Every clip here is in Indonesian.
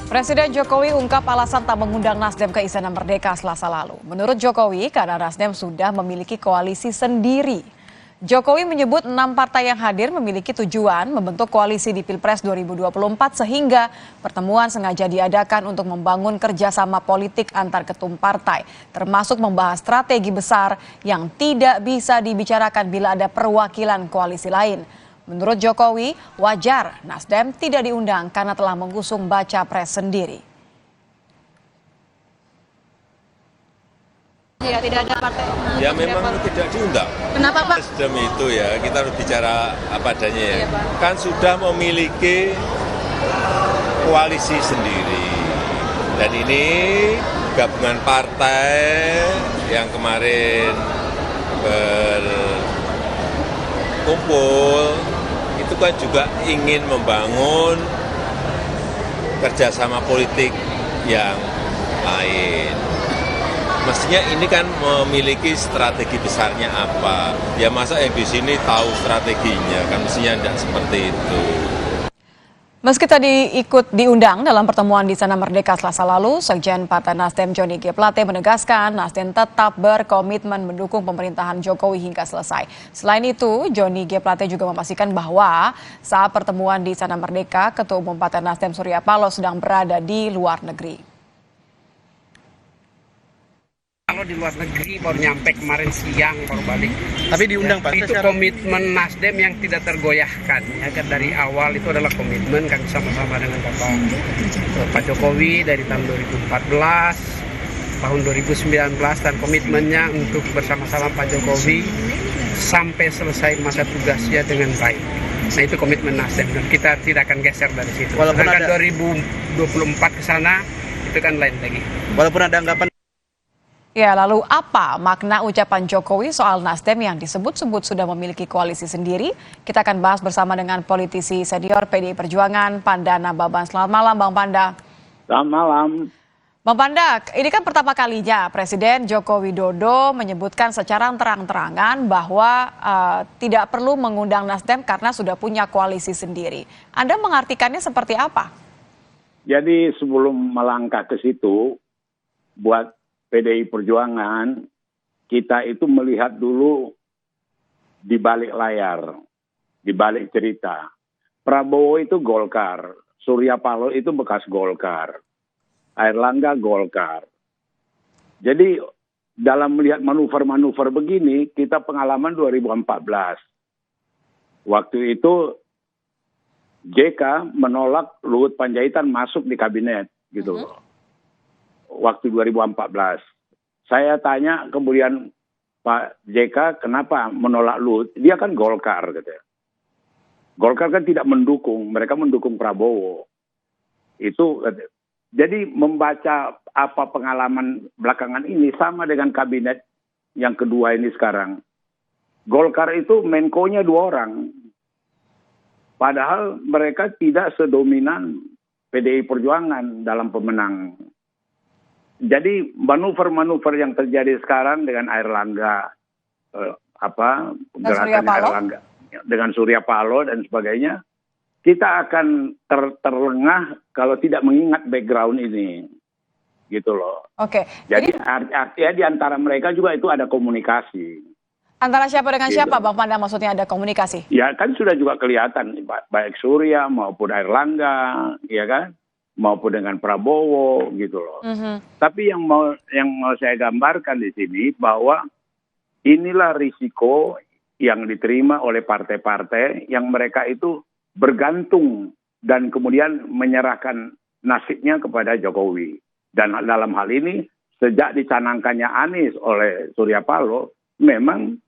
Presiden Jokowi ungkap alasan tak mengundang Nasdem ke Istana Merdeka Selasa lalu. Menurut Jokowi, karena Nasdem sudah memiliki koalisi sendiri. Jokowi menyebut 6 partai yang hadir memiliki tujuan membentuk koalisi di Pilpres 2024 sehingga pertemuan sengaja diadakan untuk membangun kerjasama politik antar ketum partai, termasuk membahas strategi besar yang tidak bisa dibicarakan bila ada perwakilan koalisi lain. Menurut Jokowi, wajar Nasdem tidak diundang karena telah mengusung baca pres sendiri. Ya, tidak ada partai. Ya memang tidak diundang. Kenapa Pak? Nasdem itu ya kita harus bicara apa adanya ya. Iya, Pak. Kan sudah memiliki koalisi sendiri. Dan ini gabungan partai yang kemarin berkumpul itu kan juga ingin membangun kerjasama politik yang lain. Mestinya ini kan memiliki strategi besarnya apa. Ya masa yang di sini tahu strateginya, kan mestinya tidak seperti itu. Meski tadi ikut diundang dalam pertemuan di Istana Merdeka Selasa lalu, Sekjen Partai Nasdem Johnny G. Plate menegaskan Nasdem tetap berkomitmen mendukung pemerintahan Jokowi hingga selesai. Selain itu, Johnny G. Plate juga memastikan bahwa saat pertemuan di Istana Merdeka, Ketua Umum Partai Nasdem Surya Paloh sedang berada di luar negeri. Kalau di luar negeri baru nyampe kemarin siang baru balik. Tapi diundang Pak. Itu komitmen Nasdem yang tidak tergoyahkan. Ya kan dari awal itu adalah komitmen kami sama-sama dengan Pak Jokowi dari tahun 2014, tahun 2019 dan komitmennya untuk bersama-sama Pak Jokowi sampai selesai masa tugasnya dengan baik. Nah itu komitmen Nasdem dan kita tidak akan geser dari situ. Walaupun ada 2024 ke sana itu kan lain lagi. Walaupun ada anggapan. Ya, lalu apa makna ucapan Jokowi soal Nasdem yang disebut-sebut sudah memiliki koalisi sendiri? Kita akan bahas bersama dengan politisi senior PDI Perjuangan, Panda Nababan. Selamat malam, Bang Panda. Selamat malam. Bang Panda, ini kan pertama kalinya Presiden Joko Widodo menyebutkan secara terang-terangan bahwa tidak perlu mengundang Nasdem karena sudah punya koalisi sendiri. Anda mengartikannya seperti apa? Jadi sebelum melangkah ke situ, buat PDI Perjuangan, kita itu melihat dulu di balik layar, di balik cerita. Prabowo itu Golkar, Surya Paloh itu bekas Golkar, Airlangga Golkar. Jadi dalam melihat manuver-manuver begini, kita pengalaman 2014. Waktu itu JK menolak Luhut Panjaitan masuk di kabinet, gitu loh. Waktu 2014. Saya tanya kemudian Pak JK kenapa menolak Luhut? Dia kan Golkar, katanya. Golkar kan tidak mendukung, mereka mendukung Prabowo. Itu jadi membaca apa pengalaman belakangan ini sama dengan kabinet yang kedua ini sekarang. Golkar itu Menko-nya 2 orang. Padahal mereka tidak sedominan PDI Perjuangan dalam pemenang. Jadi manuver-manuver yang terjadi sekarang dengan Airlangga, gerakan Airlangga dengan Surya Paloh dan sebagainya, kita akan terlengah kalau tidak mengingat background ini, gitu loh. Oke. Jadi artinya di antara mereka juga itu ada komunikasi. Antara siapa dengan Gitu. siapa, Bang Panda, maksudnya ada komunikasi? Ya kan sudah juga kelihatan baik Surya maupun Airlangga, ya kan, maupun dengan Prabowo, gitu loh. Tapi yang mau saya gambarkan di sini bahwa inilah risiko yang diterima oleh partai-partai yang mereka itu bergantung dan kemudian menyerahkan nasibnya kepada Jokowi. Dan dalam hal ini sejak dicanangkannya Anies oleh Surya Paloh, memang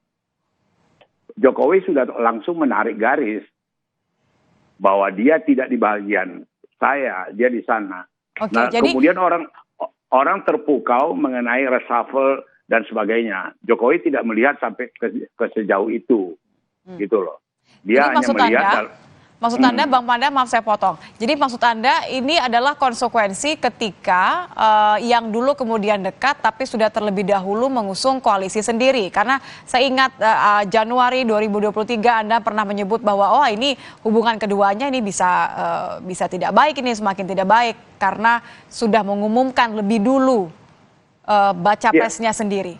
Jokowi sudah langsung menarik garis bahwa dia tidak di bagian saya, dia di sana. Oke, Nah, jadi kemudian orang terpukau mengenai reshuffle dan sebagainya. Jokowi tidak melihat sampai ke sejauh itu, gitu loh. Jadi Dia hanya maksud melihat Anda, Maksud Anda, Bang Panda, maaf saya potong. Jadi maksud Anda ini adalah konsekuensi ketika yang dulu kemudian dekat tapi sudah terlebih dahulu mengusung koalisi sendiri. Karena saya ingat Januari 2023 Anda pernah menyebut bahwa oh ini hubungan keduanya ini bisa tidak baik, ini semakin tidak baik karena sudah mengumumkan lebih dulu baca presnya sendiri.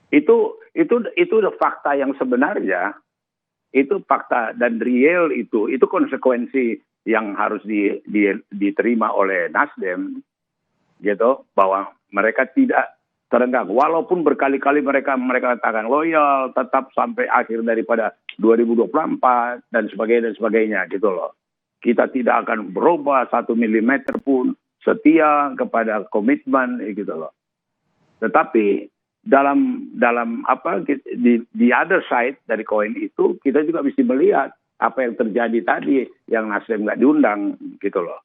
Itu fakta yang sebenarnya. Itu fakta dan real, itu konsekuensi yang harus diterima oleh Nasdem, gitu, bahwa mereka tidak terenggang walaupun berkali-kali mereka katakan loyal tetap sampai akhir daripada 2024 dan sebagainya gitu loh. Kita tidak akan berubah 1 milimeter pun, setia kepada komitmen gitu loh. Tetapi dalam apa di other side dari koin itu kita juga mesti melihat apa yang terjadi tadi yang Nasdem nggak diundang gitu loh.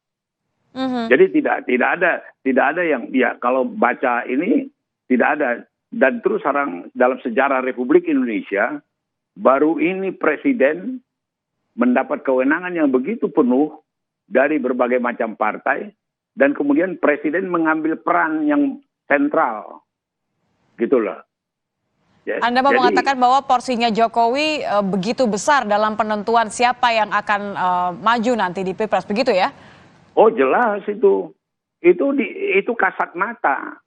Jadi tidak ada yang ya kalau baca ini tidak ada, dan terus sekarang dalam sejarah Republik Indonesia baru ini presiden mendapat kewenangan yang begitu penuh dari berbagai macam partai dan kemudian presiden mengambil peran yang sentral. Gitulah. Anda mau mengatakan bahwa porsinya Jokowi begitu besar dalam penentuan siapa yang akan maju nanti di Pilpres, begitu ya? Oh jelas itu kasat mata,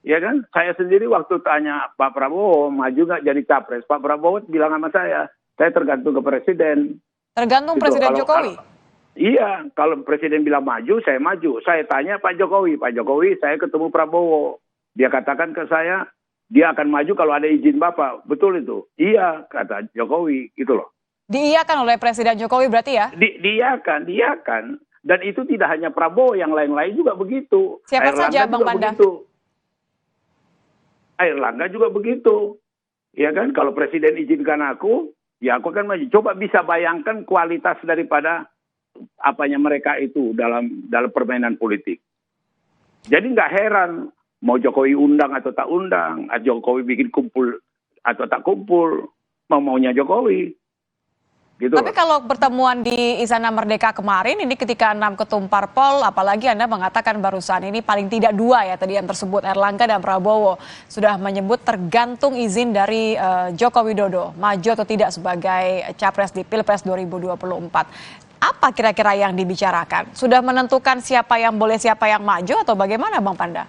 ya kan? Saya sendiri waktu tanya Pak Prabowo maju nggak jadi capres, Pak Prabowo bilang sama saya tergantung ke presiden. Tergantung gitu. Presiden Jokowi. Iya, kalau presiden bilang maju, saya maju. Saya tanya Pak Jokowi, saya ketemu Prabowo. Dia katakan ke saya, dia akan maju kalau ada izin Bapak. Betul itu? Iya, kata Jokowi, gitu loh. Diiyakan oleh Presiden Jokowi berarti ya? Diiyakan. Dan itu tidak hanya Prabowo, yang lain-lain juga begitu. Siapa saja, Bang Panda? Airlangga juga begitu. Ya kan, kalau Presiden izinkan aku, ya aku akan maju. Coba bisa bayangkan kualitas daripada apanya mereka itu dalam permainan politik. Jadi nggak heran. Mau Jokowi undang atau tak undang, Jokowi bikin kumpul atau tak kumpul, maunya Jokowi. Gitu. Tapi kalau pertemuan di Istana Merdeka kemarin, ini ketika 6 ketum parpol, apalagi Anda mengatakan barusan ini paling tidak 2 ya tadi yang tersebut, Airlangga dan Prabowo, sudah menyebut tergantung izin dari Joko Widodo, maju atau tidak sebagai capres di Pilpres 2024. Apa kira-kira yang dibicarakan? Sudah menentukan siapa yang boleh, siapa yang maju atau bagaimana Bang Panda?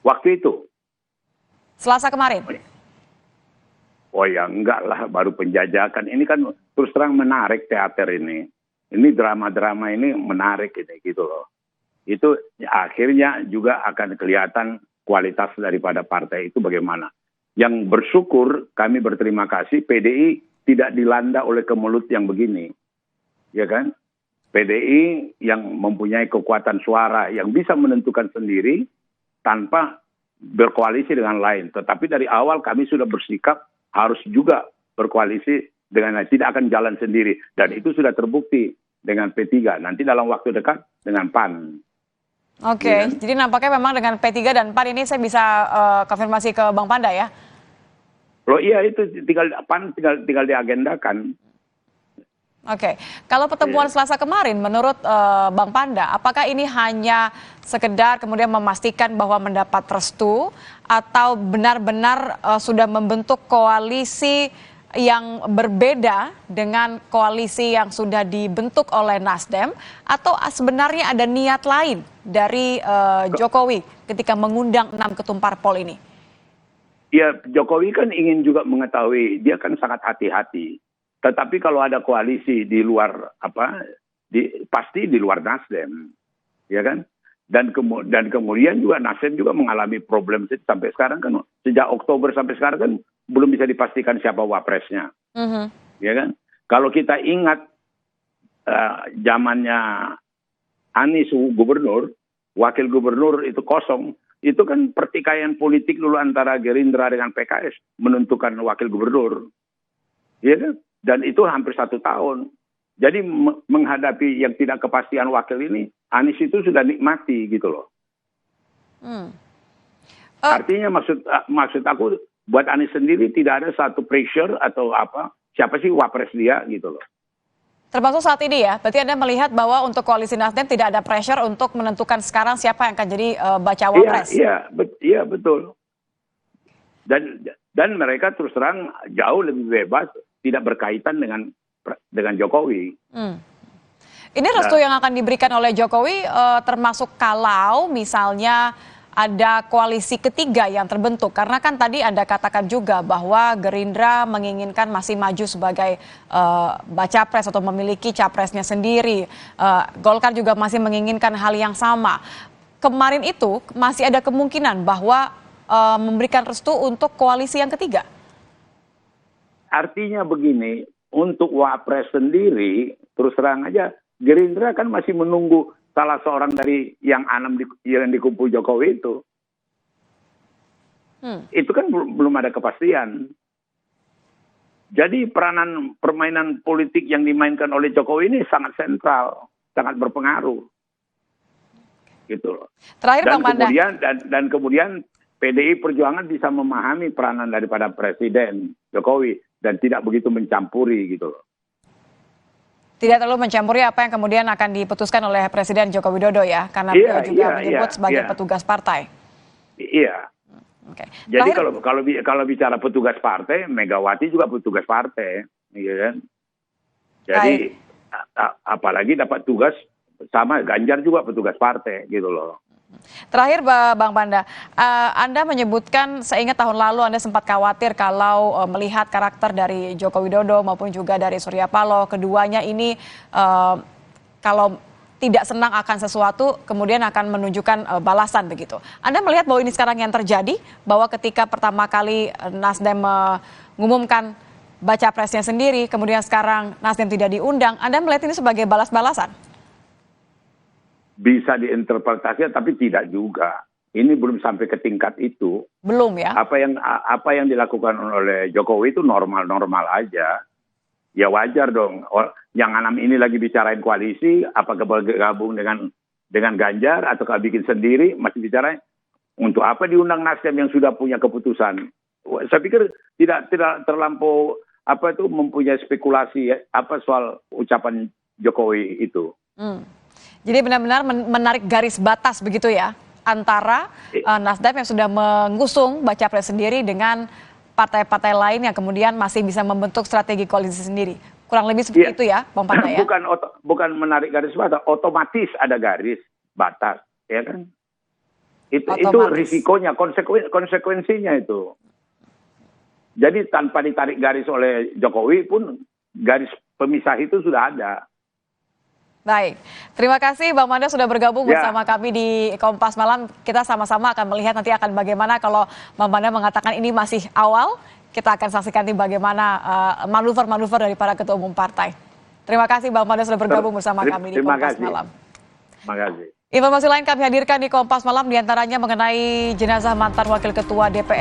Waktu itu? Selasa kemarin? Oh ya enggak lah, baru penjajakan. Ini kan terus terang menarik teater ini. Ini drama-drama ini menarik ini gitu loh. Itu akhirnya juga akan kelihatan kualitas daripada partai itu bagaimana. Yang bersyukur, kami berterima kasih PDI tidak dilanda oleh kemelut yang begini. Ya kan? PDI yang mempunyai kekuatan suara yang bisa menentukan sendiri tanpa berkoalisi dengan lain. Tetapi dari awal kami sudah bersikap harus juga berkoalisi dengan lain. Tidak akan jalan sendiri. Dan itu sudah terbukti dengan P3. Nanti dalam waktu dekat dengan PAN. Oke, jadi nampaknya memang dengan P3 dan PAN ini saya bisa konfirmasi ke Bang Panda ya? Loh iya itu PAN tinggal diagendakan. Oke, kalau pertemuan Selasa kemarin menurut Bang Panda, apakah ini hanya sekedar kemudian memastikan bahwa mendapat restu atau benar-benar sudah membentuk koalisi yang berbeda dengan koalisi yang sudah dibentuk oleh Nasdem, atau sebenarnya ada niat lain dari Jokowi ketika mengundang 6 ketum parpol ini? Ya, Jokowi kan ingin juga mengetahui, dia kan sangat hati-hati. Tetapi kalau ada koalisi di luar pasti di luar Nasdem, ya kan? Dan kemudian juga Nasdem juga mengalami problem sampai sekarang kan, sejak Oktober sampai sekarang kan belum bisa dipastikan siapa wapresnya, ya kan? Kalau kita ingat zamannya Anies gubernur, wakil gubernur itu kosong, itu kan pertikaian politik dulu antara Gerindra dengan PKS menentukan wakil gubernur, ya kan? Dan itu hampir 1 tahun. Jadi menghadapi yang tidak kepastian wakil ini, Anies itu sudah nikmati gitu loh. Artinya maksud aku buat Anies sendiri tidak ada satu pressure atau apa, siapa sih wapres dia gitu loh. Termasuk saat ini ya, berarti Anda melihat bahwa untuk koalisi Nasdem tidak ada pressure untuk menentukan sekarang siapa yang akan jadi bacawa pres. Iya betul. Dan mereka terus terang jauh lebih bebas, tidak berkaitan dengan Jokowi. Ini restu yang akan diberikan oleh Jokowi termasuk kalau misalnya ada koalisi ketiga yang terbentuk. Karena kan tadi Anda katakan juga bahwa Gerindra menginginkan masih maju sebagai baca pres atau memiliki capresnya sendiri. Golkar juga masih menginginkan hal yang sama. Kemarin itu masih ada kemungkinan bahwa memberikan restu untuk koalisi yang ketiga. Artinya begini, untuk Wapres sendiri, terus terang aja, Gerindra kan masih menunggu salah seorang dari yang 6 yang dikumpul Jokowi itu. Itu kan belum ada kepastian. Jadi permainan politik yang dimainkan oleh Jokowi ini sangat sentral, sangat berpengaruh. Gitu loh. Terakhir Bang Panda. Dan kemudian PDI Perjuangan bisa memahami peranan daripada Presiden Jokowi dan tidak begitu mencampuri gitu loh. Tidak terlalu mencampuri apa yang kemudian akan diputuskan oleh Presiden Joko Widodo ya, karena beliau juga menyebut sebagai petugas partai. Iya. Okay. Jadi kalau bicara petugas partai, Megawati juga petugas partai, gitu kan. Jadi apalagi dapat tugas sama Ganjar juga petugas partai, gitu loh. Terakhir Bang Panda, Anda menyebutkan seingat tahun lalu Anda sempat khawatir kalau melihat karakter dari Joko Widodo maupun juga dari Surya Paloh, keduanya ini kalau tidak senang akan sesuatu kemudian akan menunjukkan balasan begitu. Anda melihat bahwa ini sekarang yang terjadi, bahwa ketika pertama kali Nasdem mengumumkan baca presnya sendiri, kemudian sekarang Nasdem tidak diundang, Anda melihat ini sebagai balas-balasan? Bisa diinterpretasi tapi tidak juga. Ini belum sampai ke tingkat itu. Belum ya? Apa yang dilakukan oleh Jokowi itu normal-normal aja. Ya wajar dong. Yang 6 ini lagi bicarain koalisi, apakah bergabung dengan Ganjar atau bikin sendiri, masih bicara untuk apa diundang Nasdem yang sudah punya keputusan. Saya pikir tidak terlampau mempunyai spekulasi soal ucapan Jokowi itu. Jadi benar-benar menarik garis batas begitu ya antara Nasdem yang sudah mengusung baca pres sendiri dengan partai-partai lain yang kemudian masih bisa membentuk strategi koalisi sendiri. Kurang lebih seperti itu ya, Bang Panda ya? Bukan menarik garis batas, otomatis ada garis batas, ya kan? Itu risikonya, konsekuensinya itu. Jadi tanpa ditarik garis oleh Jokowi pun garis pemisah itu sudah ada. Baik, terima kasih Bang Panda sudah bergabung bersama kami di Kompas Malam. Kita sama-sama akan melihat nanti akan bagaimana kalau Bang Panda mengatakan ini masih awal. Kita akan saksikan nanti bagaimana manuver-manuver dari para ketua umum partai. Terima kasih Bang Panda sudah bergabung bersama kami di Kompas Malam. Terima kasih. Informasi lain kami hadirkan di Kompas Malam diantaranya mengenai jenazah mantan Wakil Ketua DPR